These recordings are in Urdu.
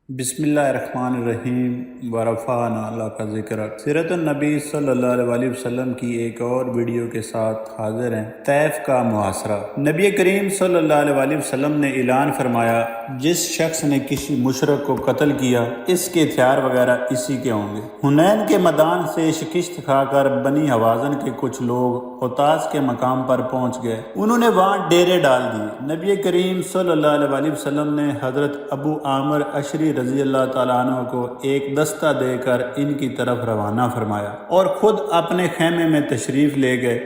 بسم اللہ الرحمن الرحیم ورفعنا لک ذکرک۔ سیرت النبی صلی اللہ علیہ وسلم کی ایک اور ویڈیو کے ساتھ حاضر ہیں۔ طیف کا محاصرہ۔ نبی کریم صلی اللہ علیہ وسلم نے اعلان فرمایا، جس شخص نے کسی مشرک کو قتل کیا اس کے ہتھیار وغیرہ اسی کے ہوں گے۔ حنین کے میدان سے شکست کھا کر بنی حوازن کے کچھ لوگ اوتاس کے مقام پر پہنچ گئے۔ انہوں نے وہاں ڈیرے ڈال دیے۔ نبی کریم صلی اللہ علیہ وسلم نے حضرت ابو عامر اشری رضی اللہ تعالیٰ عنہ کو ایک دستہ دے کر ان کی طرف روانہ فرمایا اور خود اپنے خیمے میں تشریف لے گئے۔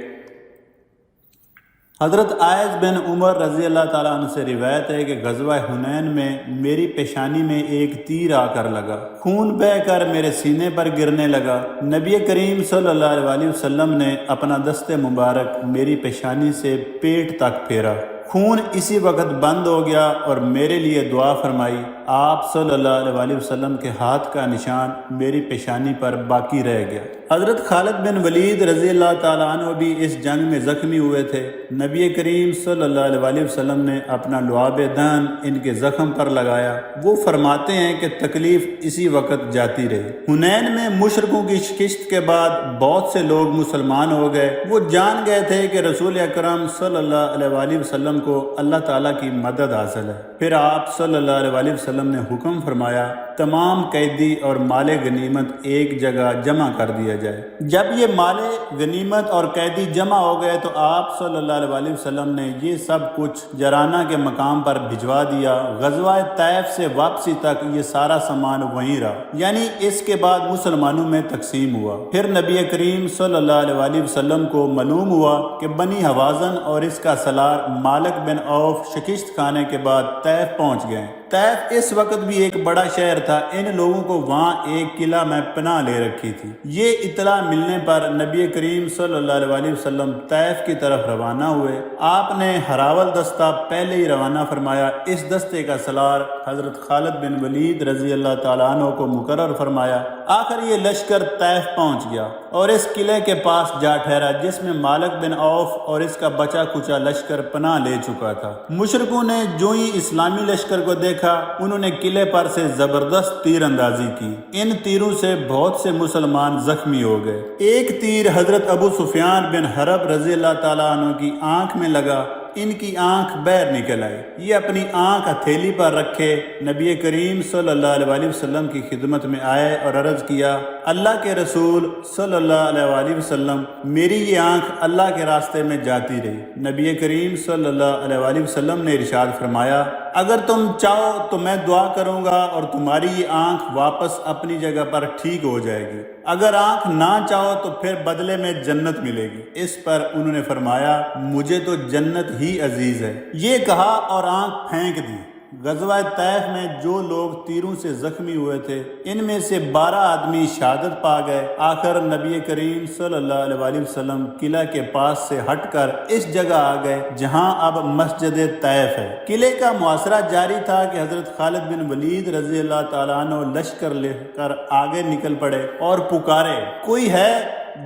حضرت عائض بن عمر رضی اللہ تعالیٰ عنہ سے روایت ہے کہ غزوہ حنین میں میری پیشانی میں ایک تیر آ کر لگا، خون بہہ کر میرے سینے پر گرنے لگا۔ نبی کریم صلی اللہ علیہ وسلم نے اپنا دست مبارک میری پیشانی سے پیٹ تک پھیرا، خون اسی وقت بند ہو گیا اور میرے لیے دعا فرمائی۔ آپ صلی اللہ علیہ وسلم کے ہاتھ کا نشان میری پیشانی پر باقی رہ گیا۔ حضرت خالد بن ولید رضی اللہ تعالیٰ عنہ بھی اس جنگ میں زخمی ہوئے تھے۔ نبی کریم صلی اللہ علیہ وسلم نے اپنا لعاب دہن ان کے زخم پر لگایا۔ وہ فرماتے ہیں کہ تکلیف اسی وقت جاتی رہی۔ حنین میں مشرکوں کی شکست کے بعد بہت سے لوگ مسلمان ہو گئے۔ وہ جان گئے تھے کہ رسول اکرم صلی اللہ علیہ وسلم کو اللہ تعالیٰ کی مدد حاصل ہے۔ پھر آپ صلی اللہ علیہ وسلم نے حکم فرمایا، تمام قیدی اور مال غنیمت ایک جگہ جمع کر دیا جائے۔ جب یہ مال غنیمت اور قیدی جمع ہو گئے تو آپ صلی اللہ علیہ وسلم نے یہ سب کچھ جرانہ کے مقام پر بھجوا دیا۔ غزوہ طیف سے واپسی تک یہ سارا سامان وہیں رہا، یعنی اس کے بعد مسلمانوں میں تقسیم ہوا۔ پھر نبی کریم صلی اللہ علیہ وسلم کو معلوم ہوا کہ بنی حوازن اور اس کا سالار مالک بن عوف شکست کھانے کے بعد طیف پہنچ گئے۔ طیف اس وقت بھی ایک بڑا شہر تھا۔ ان لوگوں کو وہاں ایک قلعہ میں پناہ لے رکھی تھی۔ یہ اطلاع ملنے پر نبی کریم صلی اللہ علیہ وسلم طیف کی طرف روانہ ہوئے۔ آپ نے ہراول دستہ پہلے ہی روانہ فرمایا۔ اس دستے کا سالار حضرت خالد بن ولید رضی اللہ تعالیٰ عنہ کو مقرر فرمایا۔ آخر یہ لشکر طیف پہنچ گیا اور اس قلعے کے پاس جا ٹھہرا جس میں مالک بن عوف اور اس کا بچا کچا لشکر پناہ لے چکا تھا۔ مشرکوں نے جو ہی اسلامی لشکر کو دیکھا انہوں نے قلعے پر سے زبردست تیر اندازی کی۔ ان تیروں سے بہت سے مسلمان زخمی ہو گئے۔ ایک تیر حضرت ابو سفیان بن حرب رضی اللہ تعالیٰ عنہ کی آنکھ میں لگا، ان کی آنکھ باہر نکل آئی۔ یہ اپنی آنکھ ہتھیلی پر رکھے نبی کریم صلی اللہ علیہ وسلم کی خدمت میں آئے اور عرض کیا، اللہ کے رسول صلی اللہ علیہ وسلم، میری یہ آنکھ اللہ کے راستے میں جاتی رہی۔ نبی کریم صلی اللہ علیہ وسلم نے ارشاد فرمایا، اگر تم چاہو تو میں دعا کروں گا اور تمہاری یہ آنکھ واپس اپنی جگہ پر ٹھیک ہو جائے گی، اگر آنکھ نہ چاہو تو پھر بدلے میں جنت ملے گی۔ اس پر انہوں نے فرمایا، مجھے تو جنت ہی عزیز ہے۔ یہ کہا اور آنکھ پھینک دی۔ غزوہ طیف میں جو لوگ تیروں سے زخمی ہوئے تھے ان میں سے 12 آدمی شہادت پا گئے۔ آخر نبی کریم صلی اللہ علیہ وسلم قلعہ کے پاس سے ہٹ کر اس جگہ آ گئے جہاں اب مسجد طیف ہے۔ قلعے کا محاصرہ جاری تھا کہ حضرت خالد بن ولید رضی اللہ تعالیٰ عنہ لشکر لے کر آگے نکل پڑے اور پکارے، کوئی ہے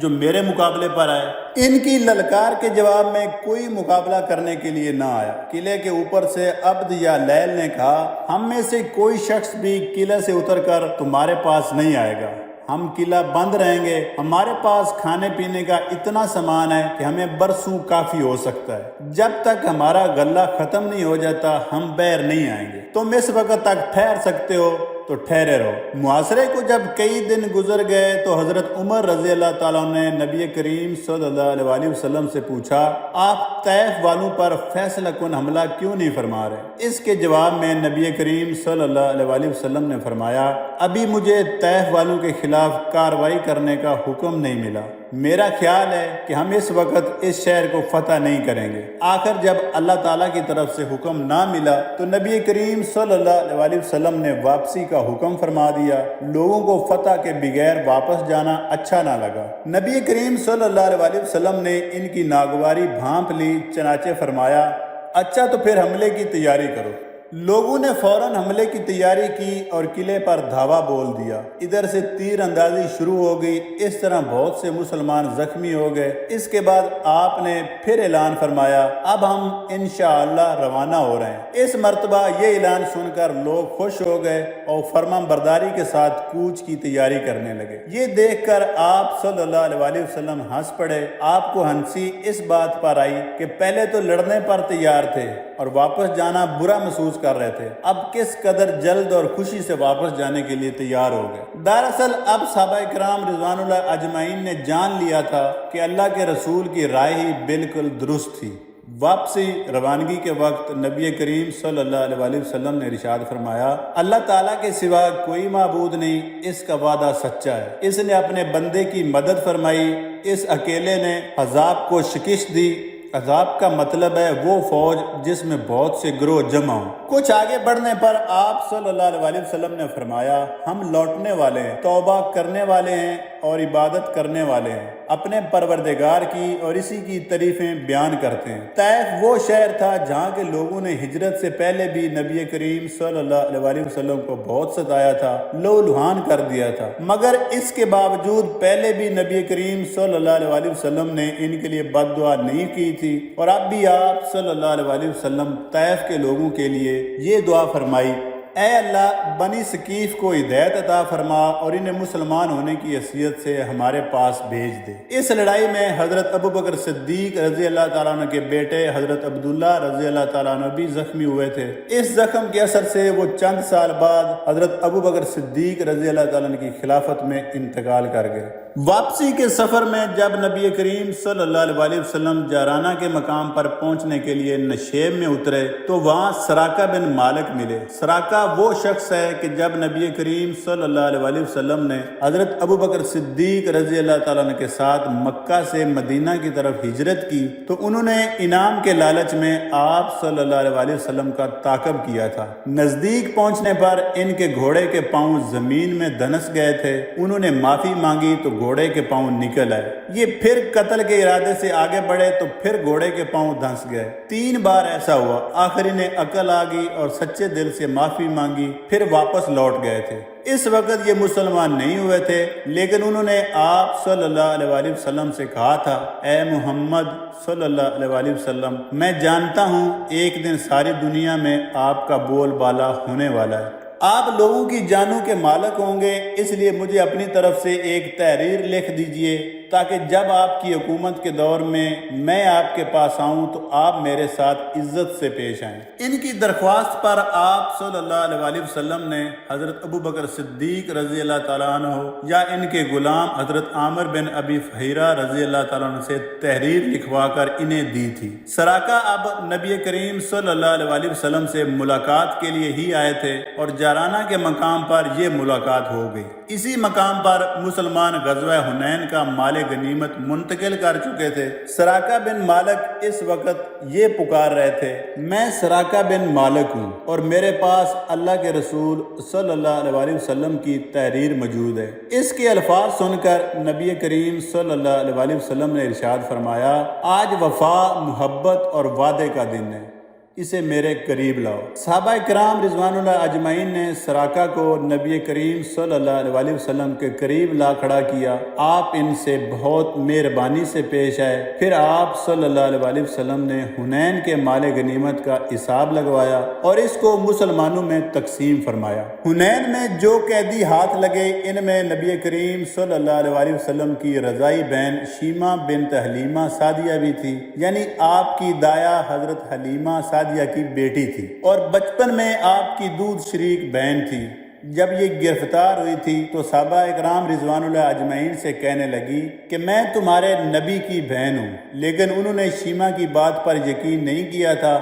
جو میرے مقابلے پر آئے؟ ان کی للکار کے جواب میں کوئی مقابلہ کرنے کے لیے نہ آیا۔ قلعے کے اوپر سے عبد یا لیل نے کہا، ہم میں سے کوئی شخص بھی قلعے سے اتر کر تمہارے پاس نہیں آئے گا، ہم قلعہ بند رہیں گے، ہمارے پاس کھانے پینے کا اتنا سامان ہے کہ ہمیں برسوں کافی ہو سکتا ہے، جب تک ہمارا غلہ ختم نہیں ہو جاتا ہم باہر نہیں آئیں گے، تم اس وقت تک ٹھہر سکتے ہو تو ٹھہرے رہو۔ محاصرے کو جب کئی دن گزر گئے تو حضرت عمر رضی اللہ تعالیٰ نے نبی کریم صلی اللہ علیہ وسلم سے پوچھا، آپ طیف والوں پر فیصلہ کن حملہ کیوں نہیں فرما رہے؟ اس کے جواب میں نبی کریم صلی اللہ علیہ وسلم نے فرمایا، ابھی مجھے طیف والوں کے خلاف کارروائی کرنے کا حکم نہیں ملا، میرا خیال ہے کہ ہم اس وقت اس شہر کو فتح نہیں کریں گے۔ آخر جب اللہ تعالیٰ کی طرف سے حکم نہ ملا تو نبی کریم صلی اللہ علیہ وسلم نے واپسی کا حکم فرما دیا۔ لوگوں کو فتح کے بغیر واپس جانا اچھا نہ لگا۔ نبی کریم صلی اللہ علیہ وسلم نے ان کی ناگواری بھانپ لی، چنانچہ فرمایا، اچھا تو پھر حملے کی تیاری کرو۔ لوگوں نے فوراً حملے کی تیاری کی اور قلعے پر دھاوا بول دیا۔ ادھر سے تیر اندازی شروع ہو گئی۔ اس طرح بہت سے مسلمان زخمی ہو گئے۔ اس کے بعد آپ نے پھر اعلان فرمایا، اب ہم انشاءاللہ روانہ ہو رہے ہیں۔ اس مرتبہ یہ اعلان سن کر لوگ خوش ہو گئے اور فرمان برداری کے ساتھ کوچ کی تیاری کرنے لگے۔ یہ دیکھ کر آپ صلی اللہ علیہ وسلم ہنس پڑے۔ آپ کو ہنسی اس بات پر آئی کہ پہلے تو لڑنے پر تیار تھے اور واپس جانا برا محسوس کر رہے تھے، اب کس قدر جلد اور خوشی سے واپس جانے کے لیے تیار ہو گئے۔ دراصل اب صحابہ کرام رضوان اللہ اجمعین نے جان لیا تھا کہ اللہ کے رسول کی رائے ہی بالکل درست تھی۔ واپسی روانگی کے وقت نبی کریم صلی اللہ علیہ وسلم نے ارشاد فرمایا، اللہ تعالیٰ کے سوا کوئی معبود نہیں، اس کا وعدہ سچا ہے، اس نے اپنے بندے کی مدد فرمائی، اس اکیلے نے عذاب کو شکست دی۔ عذاب کا مطلب ہے وہ فوج جس میں بہت سے گروہ جمع ہوں۔ کچھ آگے بڑھنے پر آپ صلی اللہ علیہ وسلم نے فرمایا، ہم لوٹنے والے ہیں، توبہ کرنے والے ہیں اور عبادت کرنے والے ہیں، اپنے پروردگار کی اور اسی کی تعریفیں بیان کرتے ہیں۔ طائف وہ شہر تھا جہاں کے لوگوں نے ہجرت سے پہلے بھی نبی کریم صلی اللہ علیہ وسلم کو بہت ستایا تھا، لو لہان کر دیا تھا، مگر اس کے باوجود پہلے بھی نبی کریم صلی اللہ علیہ وسلم نے ان کے لیے بد دعا نہیں کی تھی، اور اب بھی آپ صلی اللہ علیہ وسلم طائف کے لوگوں کے لیے یہ دعا فرمائی، اے اللہ بنی ثقیف کو ہدایت عطا فرما اور انہیں مسلمان ہونے کی حیثیت سے ہمارے پاس بھیج دے۔ اس لڑائی میں حضرت ابوبکر صدیق رضی اللہ تعالیٰ عنہ کے بیٹے حضرت عبداللہ رضی اللہ تعالیٰ عنہ بھی زخمی ہوئے تھے۔ اس زخم کے اثر سے وہ چند سال بعد حضرت ابوبکر صدیق رضی اللہ تعالیٰ عنہ کی خلافت میں انتقال کر گئے۔ واپسی کے سفر میں جب نبی کریم صلی اللہ علیہ وسلم جارانہ کے مقام پر پہنچنے کے لیے نشیب میں اترے تو وہاں سراقہ بن مالک ملے۔ سراقہ وہ شخص ہے کہ جب نبی کریم صلی اللہ علیہ وسلم نے حضرت ابوبکر صدیق رضی اللہ تعالیٰ عنہ کے ساتھ مکہ سے مدینہ کی طرف ہجرت کی تو انہوں نے انعام کے لالچ میں آپ صلی اللہ علیہ وسلم کا تعاقب کیا تھا۔ نزدیک پہنچنے پر ان کے گھوڑے کے پاؤں زمین میں دھنس گئے تھے۔ انہوں نے معافی مانگی تو گھوڑے کے پاؤں نکل آئے۔ یہ پھر قتل کے ارادے سے آگے بڑھے تو پھر گھوڑے کے پاؤں دھنس گئے۔ 3 بار ایسا ہوا۔ آخر انہیں عقل آ گئی اور سچے دل سے معافی مانگی، پھر واپس لوٹ گئے تھے۔ اس وقت یہ مسلمان نہیں ہوئے تھے، لیکن انہوں نے آپ صلی اللہ علیہ وسلم سے کہا تھا، اے محمد صلی اللہ علیہ وسلم، میں جانتا ہوں ایک دن ساری دنیا میں آپ کا بول بالا ہونے والا ہے، آپ لوگوں کی جانوں کے مالک ہوں گے، اس لیے مجھے اپنی طرف سے ایک تحریر لکھ دیجئے تاکہ جب آپ کی حکومت کے دور میں آپ کے پاس آؤں تو آپ میرے ساتھ عزت سے پیش آئیں۔ ان کی درخواست پر آپ صلی اللہ علیہ وسلم نے حضرت ابوبکر صدیق رضی اللہ تعالیٰ عنہ یا ان کے غلام حضرت عامر بن ابی فہیرہ رضی اللہ تعالیٰ عنہ سے تحریر لکھوا کر انہیں دی تھی۔ سراقہ اب نبی کریم صلی اللہ علیہ وسلم سے ملاقات کے لیے ہی آئے تھے اور جارانہ کے مقام پر یہ ملاقات ہو گئی۔ اسی مقام پر مسلمان غزوہ حنین کا مال غنیمت منتقل کر چکے تھے۔ سراقہ بن مالک اس وقت یہ پکار رہے تھے، میں سراقہ بن مالک ہوں اور میرے پاس اللہ کے رسول صلی اللہ علیہ وسلم کی تحریر موجود ہے۔ اس کے الفاظ سن کر نبی کریم صلی اللہ علیہ وسلم نے ارشاد فرمایا، آج وفا، محبت اور وعدے کا دن ہے، اسے میرے قریب لاؤ۔ صحابہ کرام رضوان اللہ اجمعین نے سراقہ کو نبی کریم صلی اللہ علیہ وسلم کے قریب لا کھڑا کیا۔ آپ ان سے بہت مہربانی سے پیش آئے۔ پھر آپ صلی اللہ علیہ وسلم نے حنین کے مال غنیمت کا حساب لگوایا اور اس کو مسلمانوں میں تقسیم فرمایا۔ حنین میں جو قیدی ہاتھ لگے ان میں نبی کریم صلی اللہ علیہ وسلم کی رضائی بہن شیمہ بنت حلیمہ سعدیہ بھی تھی، یعنی آپ کی دایا حضرت حلیمہ سعدیہ کی بیٹی تھی اور بچپن میں آپ کی دودھ شریک بہن تھی۔ جب یہ گرفتار ہوئی تھی تو صحابہ اکرام رضوان اللہ اجمعین سے کہنے لگی کہ میں تمہارے نبی کی بہن ہوں، لیکن انہوں نے شیمہ کی بات پر یقین نہیں کیا تھا۔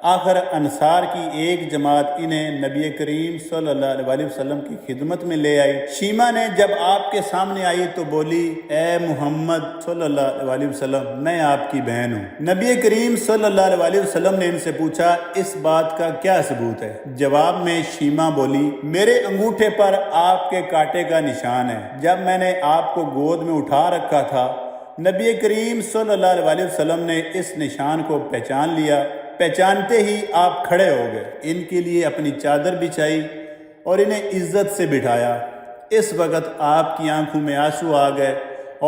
آخر انصار کی ایک جماعت انہیں نبی کریم صلی اللہ علیہ وسلم کی خدمت میں لے آئی۔ شیمہ نے جب آپ کے سامنے آئی تو بولی، اے محمد صلی اللہ علیہ وسلم، میں آپ کی بہن ہوں۔ نبی کریم صلی اللہ علیہ وسلم نے ان سے پوچھا، اس بات کا کیا ثبوت ہے؟ جواب میں شیمہ بولی، میرے انگوٹھے پر آپ کے کانٹے کا نشان ہے، جب میں نے آپ کو گود میں اٹھا رکھا تھا۔ نبی کریم صلی اللہ علیہ وسلم نے اس نشان کو پہچان لیا پہچانتے ہی آپ کھڑے ہو گئے، ان کے لیے اپنی چادر بچھائی اور انہیں عزت سے بٹھایا۔ اس وقت آپ کی آنکھوں میں آنسو آ گئے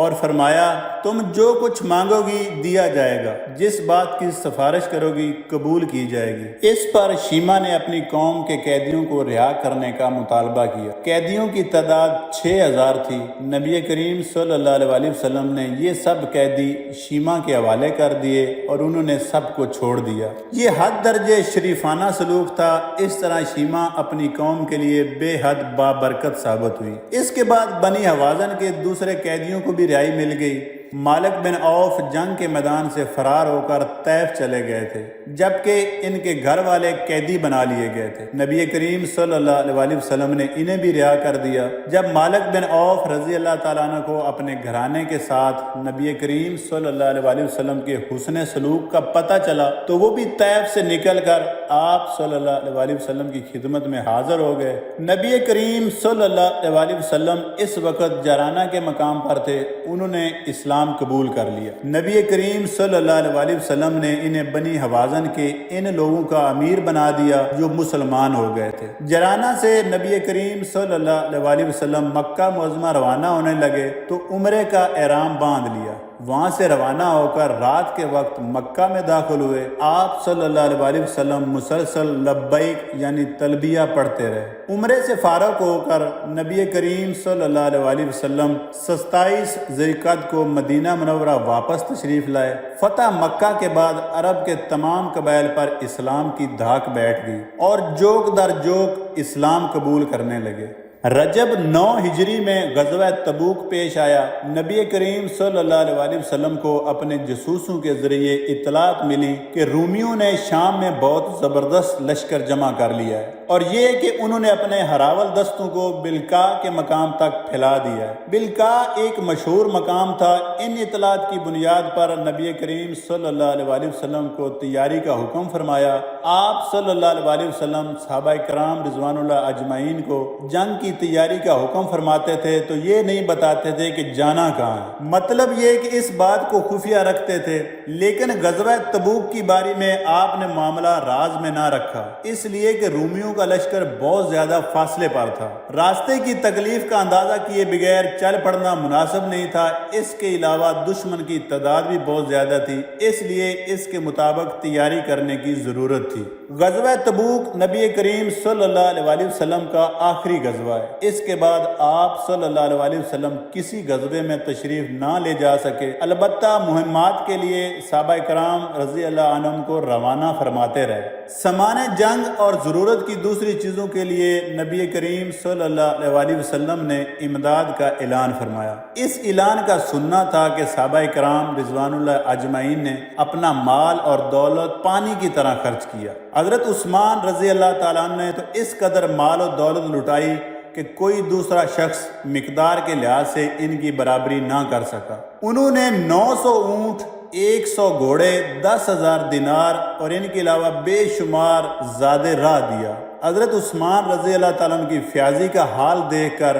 اور فرمایا تم جو کچھ مانگو گی دیا جائے گا، جس بات کی سفارش کرو گی قبول کی جائے گی۔ اس پر شیما نے اپنی قوم کے قیدیوں کو رہا کرنے کا مطالبہ کیا۔ قیدیوں کی تعداد 6000 تھی۔ نبی کریم صلی اللہ علیہ وسلم نے یہ سب قیدی شیما کے حوالے کر دیے اور انہوں نے سب کو چھوڑ دیا۔ یہ حد درجے شریفانہ سلوک تھا۔ اس طرح شیما اپنی قوم کے لیے بے حد بابرکت ثابت ہوئی۔ اس کے بعد بنی حوازن کے دوسرے قیدیوں کو بھی رہائی مل گئی۔ مالک بن عوف جنگ کے میدان سے فرار ہو کر طیف چلے گئے تھے، جبکہ ان کے گھر والے قیدی بنا لیے گئے تھے۔ نبی کریم صلی اللہ علیہ وسلم نے انہیں بھی رہا کر دیا۔ جب مالک بن عوف رضی اللہ تعالیٰ عنہ کو اپنے گھرانے کے ساتھ نبی کریم صلی اللہ علیہ وسلم کے حسن سلوک کا پتہ چلا تو وہ بھی طیف سے نکل کر آپ صلی اللہ علیہ وسلم کی خدمت میں حاضر ہو گئے۔ نبی کریم صلی اللہ علیہ وسلم اس وقت جرانہ کے مقام پر تھے، انہوں نے اسلام قبول کر لیا۔ نبی کریم صلی اللہ علیہ وسلم نے انہیں بنی حوازن کے ان لوگوں کا امیر بنا دیا جو مسلمان ہو گئے تھے۔ جرانہ سے نبی کریم صلی اللہ علیہ وسلم مکہ معظمہ روانہ ہونے لگے تو عمرے کا احرام باندھ لیا۔ وہاں سے روانہ ہو کر رات کے وقت مکہ میں داخل ہوئے۔ آپ صلی اللہ علیہ وسلم مسلسل لبیک یعنی تلبیہ پڑھتے رہے۔ عمرے سے فارغ ہو کر نبی کریم صلی اللہ علیہ وسلم 27 ذی القعدہ کو مدینہ منورہ واپس تشریف لائے۔ فتح مکہ کے بعد عرب کے تمام قبائل پر اسلام کی دھاک بیٹھ گئی اور جوک در جوک اسلام قبول کرنے لگے۔ رجب 9 ہجری میں غزوہ تبوک پیش آیا۔ نبی کریم صلی اللہ علیہ وسلم کو اپنے جاسوسوں کے ذریعے اطلاعات ملی کہ رومیوں نے شام میں بہت زبردست لشکر جمع کر لیا ہے، اور یہ کہ انہوں نے اپنے ہراول دستوں کو بلقاء کے مقام تک پھیلا دیا ہے۔ بلقاء ایک مشہور مقام تھا۔ ان اطلاعات کی بنیاد پر نبی کریم صلی اللہ علیہ وسلم کو تیاری کا حکم فرمایا۔ آپ صلی اللہ علیہ وسلم صحابہ کرام رضوان اللہ اجمعین کو جنگ کی تیاری کا حکم فرماتے تھے تو یہ نہیں بتاتے تھے کہ جانا کہاں ہے، مطلب یہ کہ اس بات کو خفیہ رکھتے تھے۔ لیکن غزوہ تبوک کی باری میں آپ نے معاملہ راز میں نہ رکھا، اس لیے کہ رومیوں کا لشکر بہت زیادہ فاصلے پر تھا۔ راستے کی تکلیف کا اندازہ کیے بغیر چل پڑنا مناسب نہیں تھا۔ اس کے علاوہ دشمن کی تعداد بھی بہت زیادہ تھی، اس لیے اس کے مطابق تیاری کرنے کی ضرورت تھی۔ غزوہ تبوک نبی کریم صلی اللہ علیہ وسلم کا آخری غزوہ ہے۔ اس کے بعد آپ صلی اللہ علیہ وسلم کسی غزوے میں تشریف نہ لے جا سکے، البتہ مہمات کے لیے صحابہ کرام رضی اللہ عنہم کو روانہ فرماتے رہے۔ سامان جنگ اور ضرورت کی دوسری چیزوں کے لیے نبی کریم صلی اللہ علیہ وسلم نے امداد کا اعلان فرمایا۔ اس اعلان کا سننا تھا کہ صحابہ کرام رضوان اللہ اجمعین نے اپنا مال اور دولت پانی کی طرح خرچ کیا۔ حضرت عثمان رضی اللہ تعالیٰ عنہ نے تو اس قدر مال و دولت لٹائی کہ کوئی دوسرا شخص مقدار کے لحاظ سے ان کی برابری نہ کر سکا۔ انہوں نے 900 اونٹ، 100 گھوڑے، 10,000 دینار اور ان کے علاوہ بے شمار زادِ راہ دیا۔ حضرت عثمان رضی اللہ تعالیٰ عنہ کی فیاضی کا حال دیکھ کر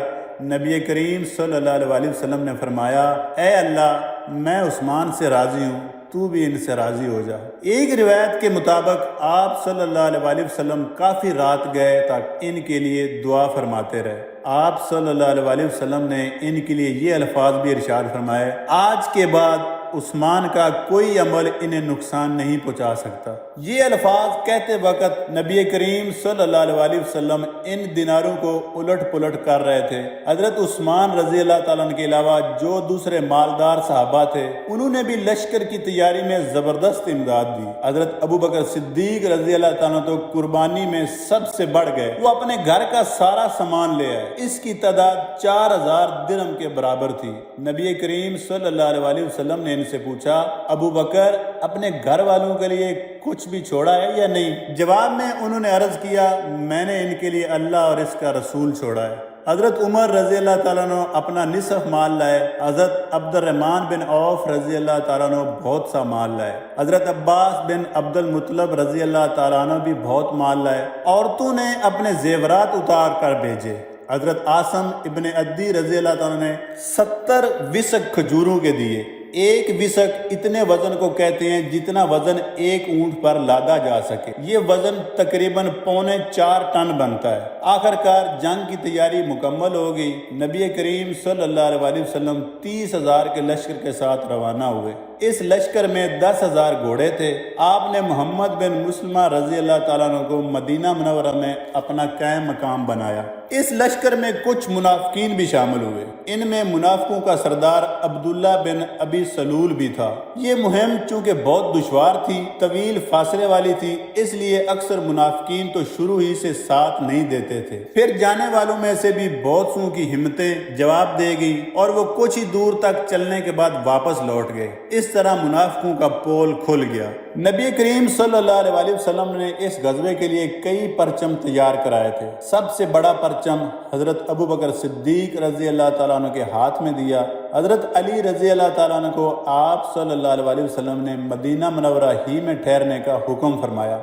نبی کریم صلی اللہ علیہ وسلم نے فرمایا، اے اللہ، میں عثمان سے راضی ہوں، تو بھی ان سے راضی ہو جا۔ ایک روایت کے مطابق آپ صلی اللہ علیہ وسلم کافی رات گئے تک ان کے لیے دعا فرماتے رہے۔ آپ صلی اللہ علیہ وسلم نے ان کے لیے یہ الفاظ بھی ارشاد فرمائے، آج کے بعد عثمان کا کوئی عمل انہیں نقصان نہیں پہنچا سکتا۔ یہ الفاظ کہتے وقت نبی کریم صلی اللہ علیہ وسلم ان دیناروں کو الٹ پلٹ کر رہے تھے۔ حضرت عثمان رضی اللہ تعالیٰ عنہ کے علاوہ جو دوسرے مالدار صحابہ تھے انہوں نے بھی لشکر کی تیاری میں زبردست امداد دی۔ حضرت ابو بکر صدیق رضی اللہ تعالیٰ عنہ تو قربانی میں سب سے بڑھ گئے، وہ اپنے گھر کا سارا سامان لے آئے۔ اس کی تعداد 4000 درہم کے برابر تھی۔ نبی کریم صلی اللہ علیہ وسلم نے ان سے پوچھا، ابو بکر اپنے گھر والوں کے لیے کچھ بھی چھوڑا ہے یا نہیں؟ جواب میں انہوں نے عرض کیا، میں نے ان کے لیے اللہ اور اس کا رسول چھوڑا ہے۔ حضرت عمر رضی اللہ تعالیٰ عنہ اپنا نصف مال لائے۔ حضرت عبد الرحمن بن عوف رضی اللہ تعالیٰ عنہ بہت سا مال لائے۔ حضرت عباس بن عبد المطلب رضی اللہ تعالیٰ عنہ بھی بہت مال لائے۔ عورتوں نے اپنے زیورات اتار کر بھیجے۔ حضرت عاصم ابن عدی رضی اللہ تعالیٰ نے 70 وسق کھجوروں کے دیے۔ ایک وسق اتنے وزن کو کہتے ہیں جتنا وزن ایک اونٹ پر لادا جا سکے۔ یہ وزن تقریباً 4.25 ٹن بنتا ہے۔ آخرکار جنگ کی تیاری مکمل ہو گئی۔ نبی کریم صلی اللہ علیہ وسلم 30,000 کے لشکر کے ساتھ روانہ ہوئے۔ اس لشکر میں 10,000 گھوڑے تھے۔ آپ نے محمد بن مسلمہ رضی اللہ تعالیٰ عنہ کو مدینہ منورہ میں اپنا قائم مقام بنایا۔ اس لشکر میں کچھ منافقین بھی شامل ہوئے۔ ان میں منافقوں کا سردار عبداللہ بن ابی سلول بھی تھا۔ یہ مہم چونکہ بہت دشوار تھی، طویل فاصلے والی تھی، اس لیے اکثر منافقین تو شروع ہی سے ساتھ نہیں دیتے تھے۔ پھر جانے والوں میں سے بھی بہت سو کی ہمتیں جواب دے گئی اور وہ کچھ ہی دور تک چلنے کے بعد واپس لوٹ گئے۔ اس طرح منافقوں کا پول کھل گیا۔ نبی کریم صلی اللہ علیہ وسلم نے اس غزوے کے لیے کئی پرچم تیار کرائے تھے۔ سب سے بڑا پرچم حضرت ابو بکر صدیق رضی اللہ تعالیٰ عنہ کے ہاتھ میں دیا۔ حضرت علی رضی اللہ تعالیٰ عنہ کو آپ صلی اللہ علیہ وسلم نے مدینہ منورہ ہی میں ٹھہرنے کا حکم فرمایا۔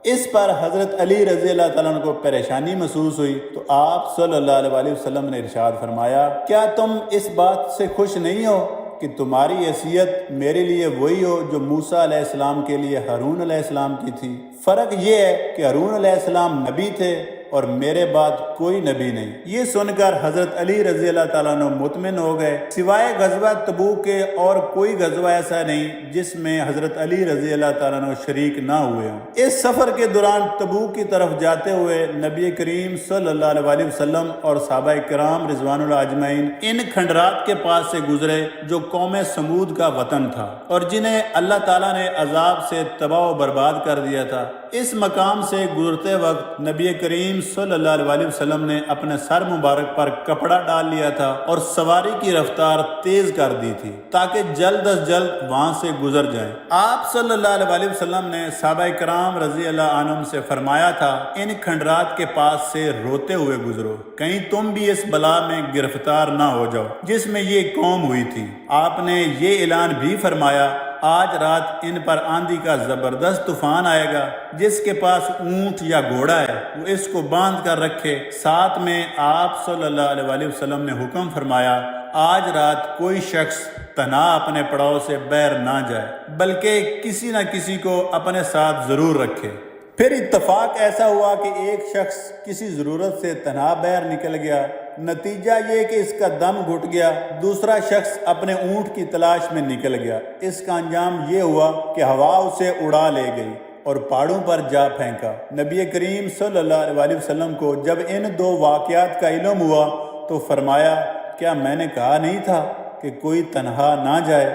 اس پر حضرت علی رضی اللہ تعالیٰ عنہ کو پریشانی محسوس ہوئی تو آپ صلی اللہ علیہ وسلم نے ارشاد فرمایا، کیا تم اس بات سے خوش نہیں ہو کہ تمہاری حیثیت میرے لیے وہی ہو جو موسیٰ علیہ السلام کے لیے ہارون علیہ السلام کی تھی؟ فرق یہ ہے کہ ہارون علیہ السلام نبی تھے اور میرے بعد کوئی نبی نہیں۔ یہ سن کر حضرت علی رضی اللہ تعالیٰ عنہ مطمئن ہو گئے۔ سوائے غزوہ تبوک کے اور کوئی غزوہ ایسا نہیں جس میں حضرت علی رضی اللہ تعالیٰ عنہ شریک نہ ہوئے ہوں۔ اس سفر کے دوران تبوک کی طرف جاتے ہوئے نبی کریم صلی اللہ علیہ وسلم اور صحابہ کرام رضوان اللہ اجمعین ان کھنڈرات کے پاس سے گزرے جو قوم سمود کا وطن تھا اور جنہیں اللہ تعالیٰ نے عذاب سے تباہ و برباد کر دیا تھا۔ اس مقام سے گزرتے وقت نبی کریم صلی اللہ علیہ وسلم نے اپنے سر مبارک پر کپڑا ڈال لیا تھا اور سواری کی رفتار تیز کر دی تھی تاکہ جلد از جلد وہاں سے گزر جائیں۔ آپ صلی اللہ علیہ وسلم نے صحابہ کرام رضی اللہ عنہم سے فرمایا تھا، ان کھنڈرات کے پاس سے روتے ہوئے گزرو، کہیں تم بھی اس بلا میں گرفتار نہ ہو جاؤ جس میں یہ قوم ہوئی تھی۔ آپ نے یہ اعلان بھی فرمایا، آج رات ان پر آندھی کا زبردست طوفان آئے گا، جس کے پاس اونٹ یا گھوڑا ہے وہ اس کو باندھ کر رکھے۔ ساتھ میں آپ صلی اللہ علیہ وسلم نے حکم فرمایا، آج رات کوئی شخص تنہا اپنے پڑاؤ سے باہر نہ جائے بلکہ کسی نہ کسی کو اپنے ساتھ ضرور رکھے۔ پھر اتفاق ایسا ہوا کہ ایک شخص کسی ضرورت سے تنہا باہر نکل گیا، نتیجہ یہ کہ اس کا دم گھٹ گیا۔ دوسرا شخص اپنے اونٹ کی تلاش میں نکل گیا، اس کا انجام یہ ہوا کہ ہوا اسے اڑا لے گئی اور پہاڑوں پر جا پھینکا۔ نبی کریم صلی اللہ علیہ وسلم کو جب ان دو واقعات کا علم ہوا تو فرمایا، کیا میں نے کہا نہیں تھا کہ کوئی تنہا نہ جائے،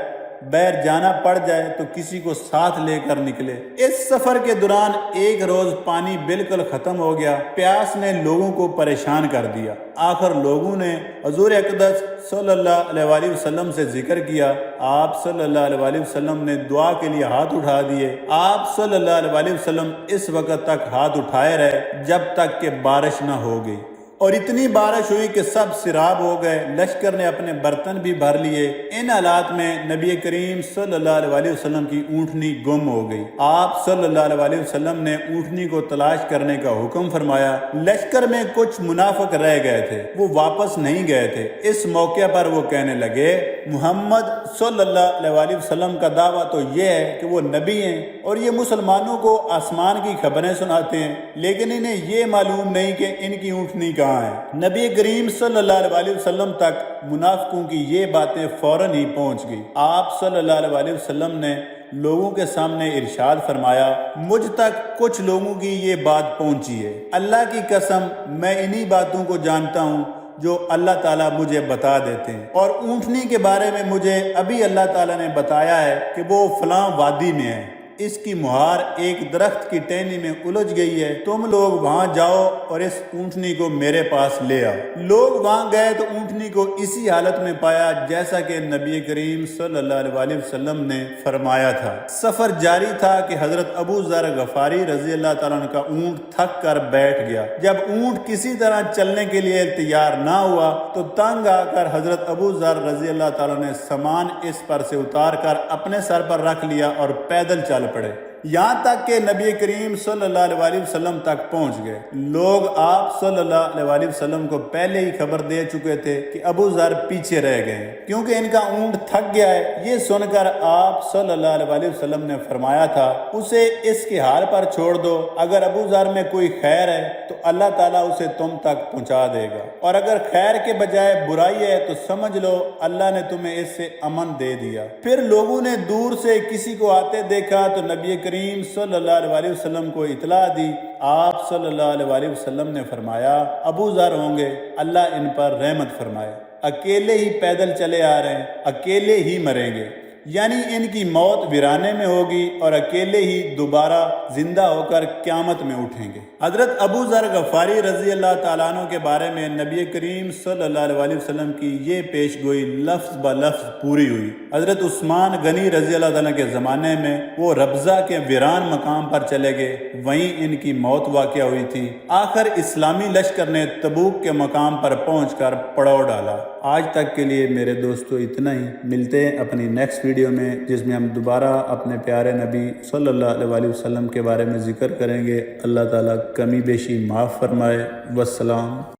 باہر جانا پڑ جائے تو کسی کو ساتھ لے کر نکلے۔ اس سفر کے دوران ایک روز پانی بالکل ختم ہو گیا، پیاس نے لوگوں کو پریشان کر دیا۔ آخر لوگوں نے حضور اقدس صلی اللہ علیہ وسلم سے ذکر کیا۔ آپ صلی اللہ علیہ وسلم نے دعا کے لیے ہاتھ اٹھا دیے۔ آپ صلی اللہ علیہ وسلم اس وقت تک ہاتھ اٹھائے رہے جب تک کہ بارش نہ ہو گئی، اور اتنی بارش ہوئی کہ سب سیراب ہو گئے۔ لشکر نے اپنے برتن بھی بھر لیے۔ ان حالات میں نبی کریم صلی اللہ علیہ وسلم کی اونٹنی گم ہو گئی۔ آپ صلی اللہ علیہ وسلم نے اونٹنی کو تلاش کرنے کا حکم فرمایا۔ لشکر میں کچھ منافق رہ گئے تھے، وہ واپس نہیں گئے تھے۔ اس موقع پر وہ کہنے لگے، محمد صلی اللہ علیہ وسلم کا دعویٰ تو یہ ہے کہ وہ نبی ہیں اور یہ مسلمانوں کو آسمان کی خبریں سناتے ہیں، لیکن انہیں یہ معلوم نہیں کہ ان کی اونٹنی کہاں ہے۔ نبی کریم صلی اللہ علیہ وسلم تک منافقوں کی یہ باتیں فوراً ہی پہنچ گئی۔ آپ صلی اللہ علیہ وسلم نے لوگوں کے سامنے ارشاد فرمایا، مجھ تک کچھ لوگوں کی یہ بات پہنچی ہے، اللہ کی قسم میں انہی باتوں کو جانتا ہوں جو اللہ تعالیٰ مجھے بتا دیتے ہیں، اور اونٹنی کے بارے میں مجھے ابھی اللہ تعالیٰ نے بتایا ہے کہ وہ فلاں وادی میں ہے، اس کی مہار ایک درخت کی ٹہنی میں الجھ گئی ہے، تم لوگ وہاں جاؤ اور اس اونٹنی کو میرے پاس لے آؤ۔ لوگ وہاں گئے تو اونٹنی کو اسی حالت میں پایا جیسا کہ نبی کریم صلی اللہ علیہ وسلم نے فرمایا تھا۔ سفر جاری تھا کہ حضرت ابو ذر غفاری رضی اللہ تعالیٰ عنہ کا اونٹ تھک کر بیٹھ گیا۔ جب اونٹ کسی طرح چلنے کے لیے تیار نہ ہوا تو تنگ آ کر حضرت ابو ذر رضی اللہ تعالیٰ نے سامان اس پر سے اتار کر اپنے سر پر رکھ لیا اور پیدل چل پڑے۔ یہاں تک کہ نبی کریم صلی اللہ علیہ وسلم تک پہنچ گئے۔ لوگ آپ صلی اللہ علیہ وسلم کو پہلے ہی خبر دے چکے تھے کہ ابو ذر پیچھے رہ گئے کیونکہ ان کا اونٹ تھک گیا ہے۔ یہ سن کر آپ صلی اللہ علیہ وسلم نے فرمایا تھا اسے اس کے حال پر چھوڑ دو، اگر ابو ذر میں کوئی خیر ہے تو اللہ تعالیٰ اسے تم تک پہنچا دے گا، اور اگر خیر کے بجائے برائی ہے تو سمجھ لو اللہ نے تمہیں اس سے امن دے دیا۔ پھر لوگوں نے دور سے کسی کو آتے دیکھا تو نبی کریم صلی اللہ علیہ وسلم کو اطلاع دی۔ آپ صلی اللہ علیہ وسلم نے فرمایا ابو ذر ہوں گے، اللہ ان پر رحمت فرمائے، اکیلے ہی پیدل چلے آ رہے ہیں، اکیلے ہی مریں گے، یعنی ان کی موت ویرانے میں ہوگی اور اکیلے ہی دوبارہ زندہ ہو کر قیامت میں اٹھیں گے۔ حضرت ابو ذر غفاری رضی اللہ تعالیٰ عنہ کے بارے میں نبی کریم صلی اللہ علیہ وسلم کی یہ پیش گوئی لفظ بلفظ پوری ہوئی۔ حضرت عثمان غنی رضی اللہ تعالیٰ کے زمانے میں وہ ربضہ کے ویران مقام پر چلے گئے، وہیں ان کی موت واقع ہوئی تھی۔ آخر اسلامی لشکر نے تبوک کے مقام پر پہنچ کر پڑاؤ ڈالا۔ آج تک کے لیے میرے دوستو اتنا ہی، ملتے ہیں اپنی نیکسٹ ویڈیو میں جس میں ہم دوبارہ اپنے پیارے نبی صلی اللہ علیہ وسلم کے بارے میں ذکر کریں گے۔ اللہ تعالیٰ کمی بیشی معاف فرمائے۔ والسلام۔